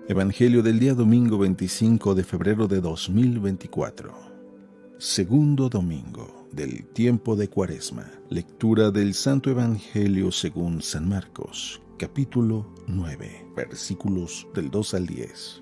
Evangelio del día domingo 25 de febrero de 2024. Segundo domingo del tiempo de Cuaresma. Lectura del Santo Evangelio según San Marcos, capítulo 9, versículos del 2 al 10.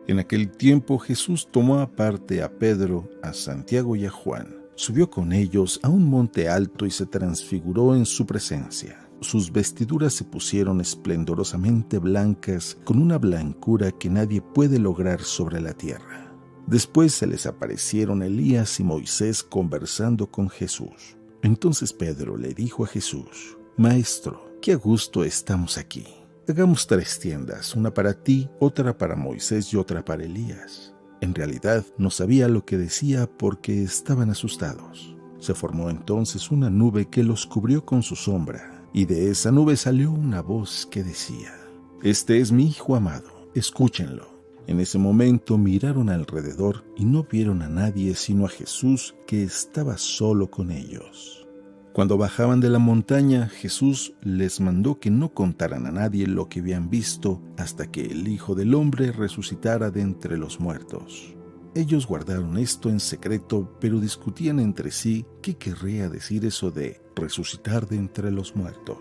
En aquel tiempo Jesús tomó aparte a Pedro, a Santiago y a Juan. Subió con ellos a un monte alto y se transfiguró en su presencia. Sus vestiduras se pusieron esplendorosamente blancas, con una blancura que nadie puede lograr sobre la tierra. Después se les aparecieron Elías y Moisés conversando con Jesús. Entonces Pedro le dijo a Jesús: Maestro, qué a gusto estamos aquí. Hagamos 3 tiendas, una para ti, otra para Moisés y otra para Elías. En realidad no sabía lo que decía porque estaban asustados. Se formó entonces una nube que los cubrió con su sombra, y de esa nube salió una voz que decía: Este es mi Hijo amado, escúchenlo. En ese momento miraron alrededor y no vieron a nadie sino a Jesús, que estaba solo con ellos. Cuando bajaban de la montaña, Jesús les mandó que no contaran a nadie lo que habían visto hasta que el Hijo del Hombre resucitara de entre los muertos. Ellos guardaron esto en secreto, pero discutían entre sí qué querría decir eso de resucitar de entre los muertos.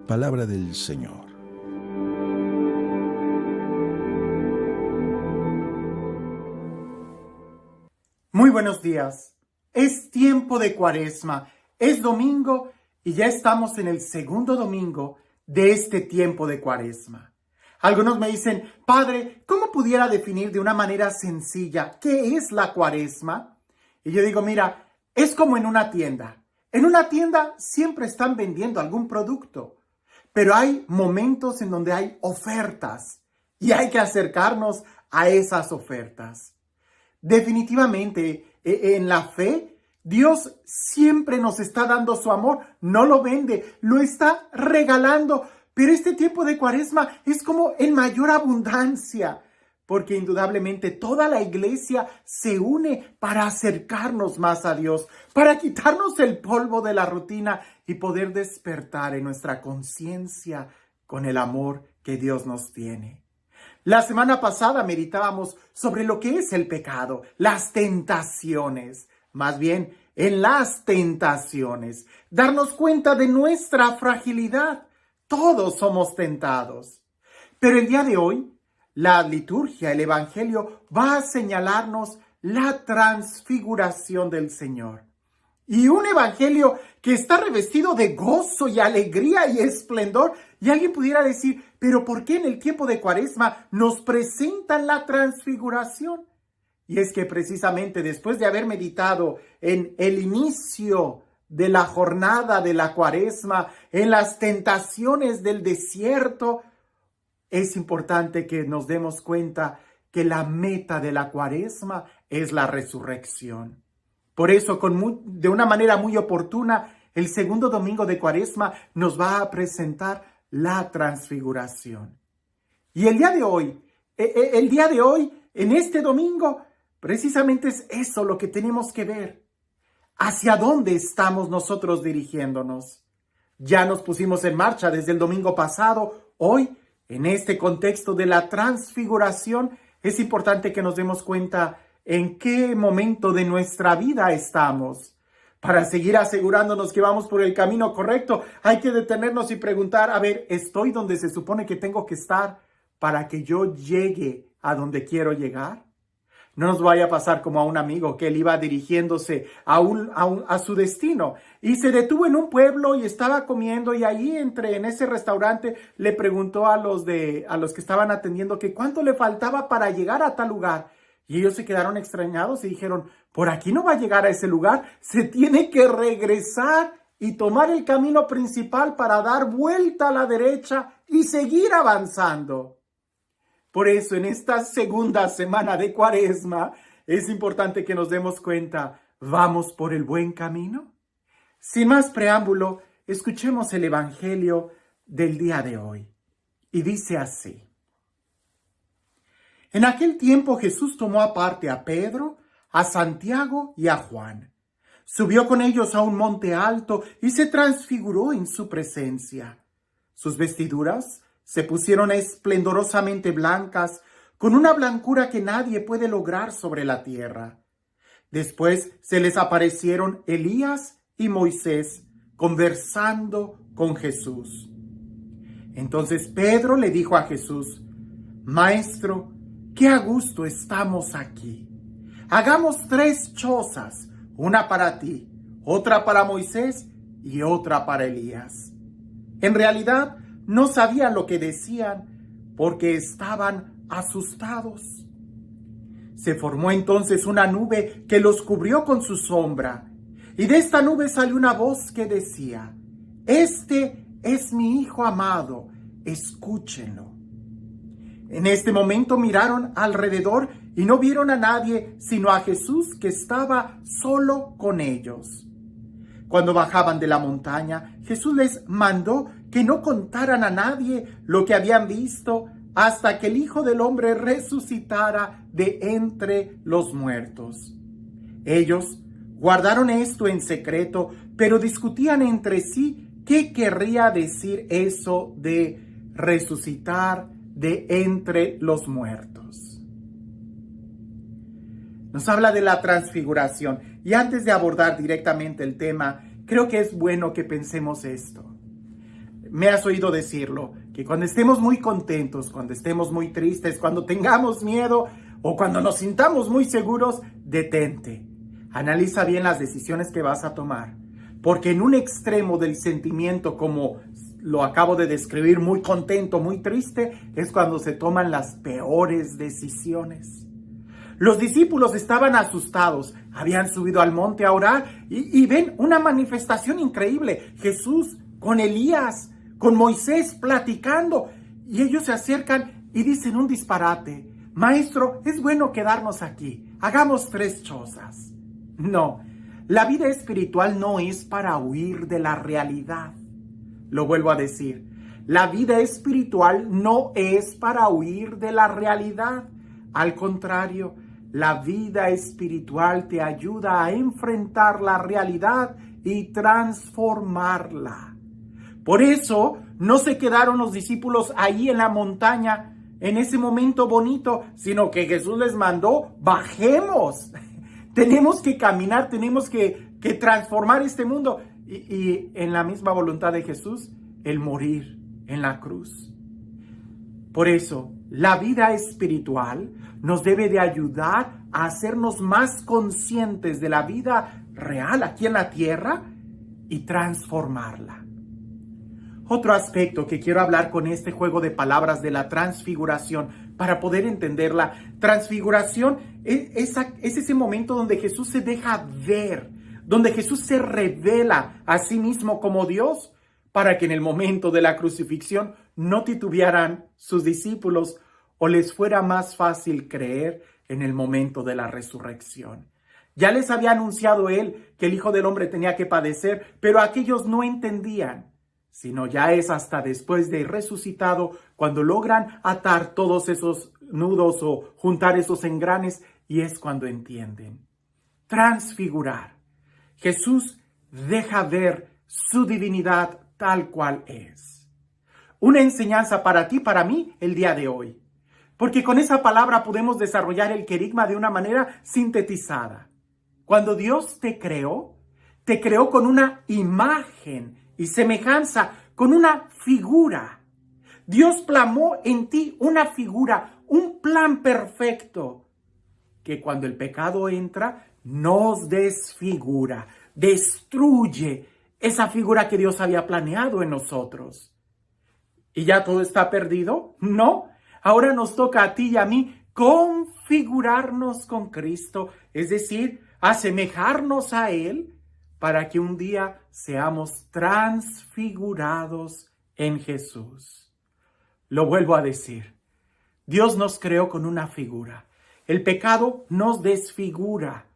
Palabra del Señor. Muy buenos días. Es tiempo de Cuaresma, es domingo y ya estamos en el segundo domingo de este tiempo de Cuaresma. Algunos me dicen: Padre, ¿cómo pudiera definir de una manera sencilla qué es la Cuaresma? Y yo digo: mira, es como en una tienda. En una tienda siempre están vendiendo algún producto, pero hay momentos en donde hay ofertas y hay que acercarnos a esas ofertas. Definitivamente, en la fe, Dios siempre nos está dando su amor, no lo vende, lo está regalando, pero este tiempo de Cuaresma es como en mayor abundancia, porque indudablemente toda la iglesia se une para acercarnos más a Dios, para quitarnos el polvo de la rutina y poder despertar en nuestra conciencia con el amor que Dios nos tiene. La semana pasada meditábamos sobre lo que es el pecado, las tentaciones, más bien en las tentaciones, darnos cuenta de nuestra fragilidad. Todos somos tentados. Pero el día de hoy, la liturgia, el Evangelio, va a señalarnos la transfiguración del Señor. Y un evangelio que está revestido de gozo y alegría y esplendor. Y alguien pudiera decir: ¿pero por qué en el tiempo de Cuaresma nos presentan la transfiguración? Y es que precisamente después de haber meditado en el inicio de la jornada de la Cuaresma, en las tentaciones del desierto, es importante que nos demos cuenta que la meta de la Cuaresma es la resurrección. Por eso, de una manera muy oportuna, el segundo domingo de Cuaresma nos va a presentar la transfiguración. Y el día de hoy, en este domingo, precisamente es eso lo que tenemos que ver. ¿Hacia dónde estamos nosotros dirigiéndonos? Ya nos pusimos en marcha desde el domingo pasado. Hoy, en este contexto de la transfiguración, es importante que nos demos cuenta en qué momento de nuestra vida estamos. Para seguir asegurándonos que vamos por el camino correcto, hay que detenernos y preguntar: a ver, ¿estoy donde se supone que tengo que estar para que yo llegue a donde quiero llegar? No nos vaya a pasar como a un amigo que él iba dirigiéndose a su destino y se detuvo en un pueblo y estaba comiendo, y ahí en ese restaurante le preguntó a los que estaban atendiendo que cuánto le faltaba para llegar a tal lugar. Y ellos se quedaron extrañados y dijeron: por aquí no va a llegar a ese lugar, se tiene que regresar y tomar el camino principal para dar vuelta a la derecha y seguir avanzando. Por eso, en esta segunda semana de Cuaresma, es importante que nos demos cuenta: ¿vamos por el buen camino? Sin más preámbulo, escuchemos el Evangelio del día de hoy. Y dice así: En aquel tiempo Jesús tomó aparte a Pedro, a Santiago y a Juan. Subió con ellos a un monte alto y se transfiguró en su presencia. Sus vestiduras se pusieron esplendorosamente blancas, con una blancura que nadie puede lograr sobre la tierra. Después se les aparecieron Elías y Moisés, conversando con Jesús. Entonces Pedro le dijo a Jesús: Maestro, qué a gusto estamos aquí. Hagamos 3 chozas, una para ti, otra para Moisés y otra para Elías. En realidad no sabían lo que decían porque estaban asustados. Se formó entonces una nube que los cubrió con su sombra, y de esta nube salió una voz que decía: Este es mi Hijo amado, escúchenlo. En este momento miraron alrededor y no vieron a nadie sino a Jesús, que estaba solo con ellos. Cuando bajaban de la montaña, Jesús les mandó que no contaran a nadie lo que habían visto hasta que el Hijo del Hombre resucitara de entre los muertos. Ellos guardaron esto en secreto, pero discutían entre sí qué querría decir eso de resucitar de entre los muertos. Nos habla de la transfiguración, y antes de abordar directamente el tema, creo que es bueno que pensemos esto. Me has oído decirlo, que cuando estemos muy contentos, cuando estemos muy tristes, cuando tengamos miedo o cuando nos sintamos muy seguros, detente. Analiza bien las decisiones que vas a tomar, porque en un extremo del sentimiento, como lo acabo de describir, muy contento, muy triste, es cuando se toman las peores decisiones. Los discípulos estaban asustados, habían subido al monte a orar y ven una manifestación increíble. Jesús con Elías, con Moisés platicando, y ellos se acercan y dicen un disparate: Maestro, es bueno quedarnos aquí, hagamos 3 chozas. No, la vida espiritual no es para huir de la realidad. Lo vuelvo a decir, la vida espiritual no es para huir de la realidad. Al contrario, la vida espiritual te ayuda a enfrentar la realidad y transformarla. Por eso no se quedaron los discípulos ahí en la montaña en ese momento bonito, sino que Jesús les mandó: bajemos. Tenemos que caminar, tenemos que transformar este mundo. Y en la misma voluntad de Jesús, el morir en la cruz. Por eso, la vida espiritual nos debe de ayudar a hacernos más conscientes de la vida real aquí en la tierra y transformarla. Otro aspecto que quiero hablar con este juego de palabras de la transfiguración, para poder entenderla: transfiguración es ese momento donde Jesús se deja ver, donde Jesús se revela a sí mismo como Dios, para que en el momento de la crucifixión no titubearan sus discípulos o les fuera más fácil creer en el momento de la resurrección. Ya les había anunciado él que el Hijo del Hombre tenía que padecer, pero aquellos no entendían, sino ya es hasta después de resucitado cuando logran atar todos esos nudos o juntar esos engranes, y es cuando entienden. Transfigurar. Jesús deja ver su divinidad tal cual es. Una enseñanza para ti, para mí, el día de hoy. Porque con esa palabra podemos desarrollar el querigma de una manera sintetizada. Cuando Dios te creó con una imagen y semejanza, con una figura. Dios plasmó en ti una figura, un plan perfecto, que cuando el pecado entra, nos desfigura, destruye esa figura que Dios había planeado en nosotros. ¿Y ya todo está perdido? No. Ahora nos toca a ti y a mí configurarnos con Cristo, es decir, asemejarnos a Él, para que un día seamos transfigurados en Jesús. Lo vuelvo a decir, Dios nos creó con una figura. El pecado nos desfigura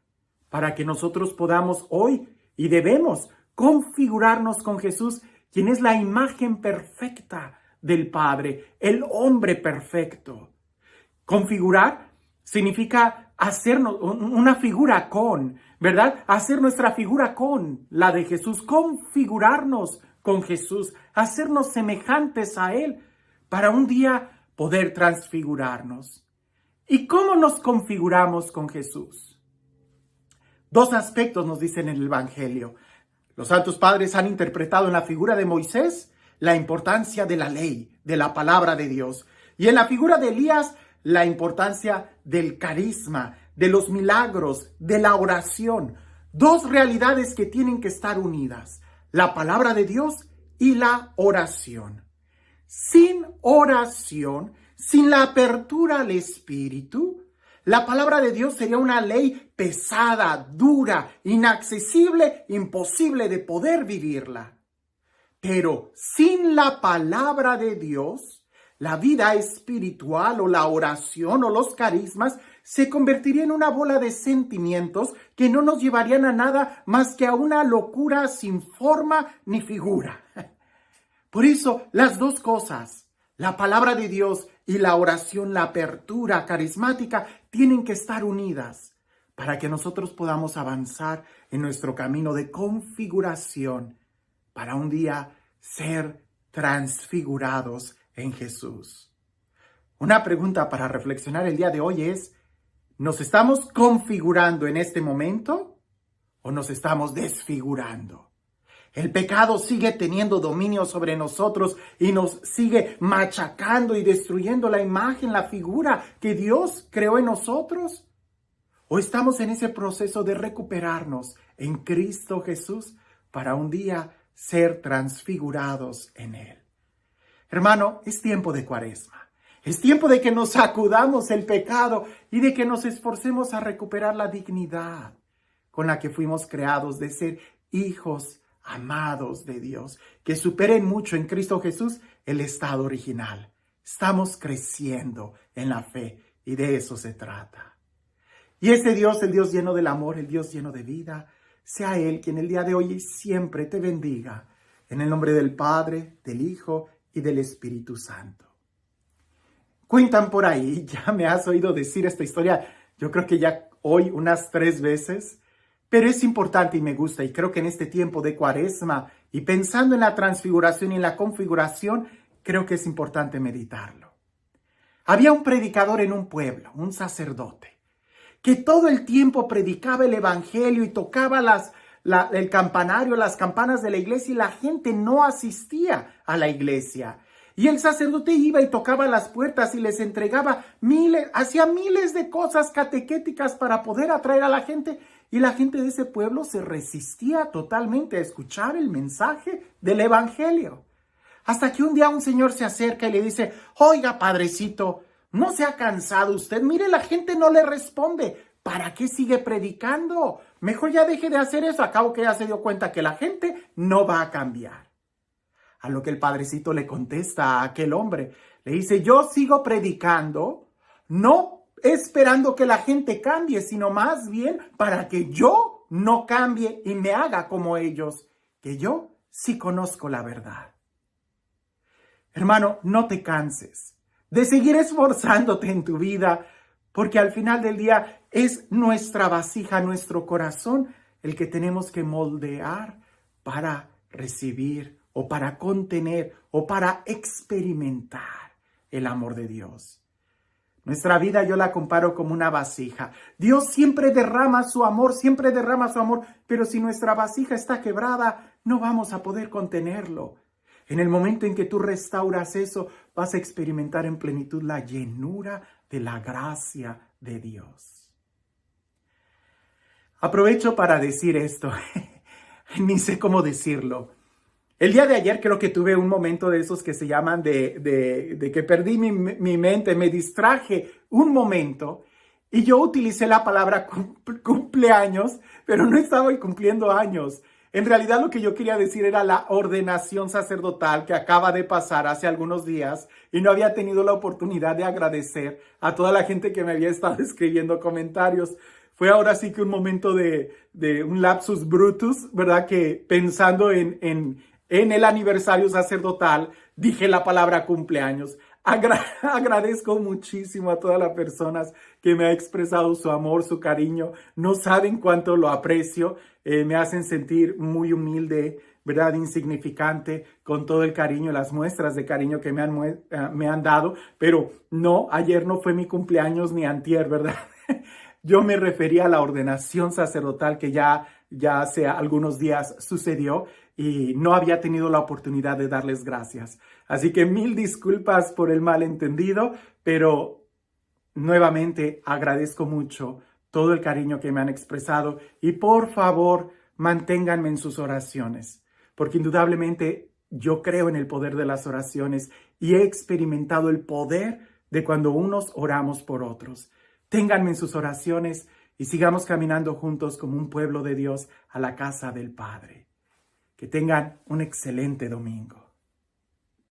para que nosotros podamos hoy y debemos configurarnos con Jesús, quien es la imagen perfecta del Padre, el hombre perfecto. Configurar significa hacernos una figura con, ¿verdad? Hacer nuestra figura con la de Jesús, configurarnos con Jesús, hacernos semejantes a Él para un día poder transfigurarnos. ¿Y cómo nos configuramos con Jesús? Dos aspectos nos dicen en el Evangelio. Los santos padres han interpretado en la figura de Moisés la importancia de la ley, de la palabra de Dios. Y en la figura de Elías, la importancia del carisma, de los milagros, de la oración. Dos realidades que tienen que estar unidas. La palabra de Dios y la oración. Sin oración, sin la apertura al Espíritu, la palabra de Dios sería una ley pesada, dura, inaccesible, imposible de poder vivirla. Pero sin la palabra de Dios, la vida espiritual o la oración o los carismas se convertiría en una bola de sentimientos que no nos llevarían a nada más que a una locura sin forma ni figura. Por eso, las dos cosas, la palabra de Dios y la oración, la apertura carismática, tienen que estar unidas para que nosotros podamos avanzar en nuestro camino de configuración para un día ser transfigurados en Jesús. Una pregunta para reflexionar el día de hoy es, ¿nos estamos configurando en este momento o nos estamos desfigurando? El pecado sigue teniendo dominio sobre nosotros y nos sigue machacando y destruyendo la imagen, la figura que Dios creó en nosotros. ¿O estamos en ese proceso de recuperarnos en Cristo Jesús para un día ser transfigurados en Él? Hermano, es tiempo de Cuaresma. Es tiempo de que nos sacudamos el pecado y de que nos esforcemos a recuperar la dignidad con la que fuimos creados de ser hijos amados de Dios, que superen mucho en Cristo Jesús el estado original. Estamos creciendo en la fe y de eso se trata. Y este Dios, el Dios lleno del amor, el Dios lleno de vida, sea Él quien el día de hoy y siempre te bendiga. En el nombre del Padre, del Hijo y del Espíritu Santo. Cuentan por ahí, ya me has oído decir esta historia, yo creo que ya hoy unas 3 veces, pero es importante y me gusta, y creo que en este tiempo de Cuaresma y pensando en la transfiguración y en la configuración, creo que es importante meditarlo. Había un predicador en un pueblo, un sacerdote, que todo el tiempo predicaba el evangelio y tocaba el campanario, las campanas de la iglesia, y la gente no asistía a la iglesia. Y el sacerdote iba y tocaba las puertas y les entregaba hacía miles de cosas catequéticas para poder atraer a la gente. Y la gente de ese pueblo se resistía totalmente a escuchar el mensaje del evangelio. Hasta que un día un señor se acerca y le dice, oiga, padrecito, ¿no se ha cansado usted? Mire, la gente no le responde. ¿Para qué sigue predicando? Mejor ya deje de hacer eso. Acabo que ya se dio cuenta que la gente no va a cambiar. A lo que el padrecito le contesta a aquel hombre. Le dice, yo sigo predicando, no esperando que la gente cambie, sino más bien para que yo no cambie y me haga como ellos, que yo sí conozco la verdad. Hermano, no te canses de seguir esforzándote en tu vida, porque al final del día es nuestra vasija, nuestro corazón, el que tenemos que moldear para recibir o para contener o para experimentar el amor de Dios. Nuestra vida yo la comparo como una vasija. Dios siempre derrama su amor, pero si nuestra vasija está quebrada, no vamos a poder contenerlo. En el momento en que tú restauras eso, vas a experimentar en plenitud la llenura de la gracia de Dios. Aprovecho para decir esto, ni sé cómo decirlo. El día de ayer creo que tuve un momento de esos que se llaman de que perdí mi mente, me distraje un momento y yo utilicé la palabra cumpleaños, pero no estaba cumpliendo años. En realidad lo que yo quería decir era la ordenación sacerdotal que acaba de pasar hace algunos días y no había tenido la oportunidad de agradecer a toda la gente que me había estado escribiendo comentarios. Fue ahora sí que un momento de un lapsus brutus, ¿verdad? Que pensando en el aniversario sacerdotal, dije la palabra cumpleaños. Agradezco muchísimo a todas las personas que me han expresado su amor, su cariño. No saben cuánto lo aprecio. Me hacen sentir muy humilde, ¿verdad? Insignificante con todo el cariño, las muestras de cariño que me han dado. Pero no, ayer no fue mi cumpleaños ni antier, ¿verdad? Yo me refería a la ordenación sacerdotal que ya hace algunos días sucedió y no había tenido la oportunidad de darles gracias. Así que mil disculpas por el malentendido, pero nuevamente agradezco mucho todo el cariño que me han expresado y por favor manténganme en sus oraciones, porque indudablemente yo creo en el poder de las oraciones y he experimentado el poder de cuando unos oramos por otros. Ténganme en sus oraciones y sigamos caminando juntos como un pueblo de Dios a la casa del Padre. Que tengan un excelente domingo.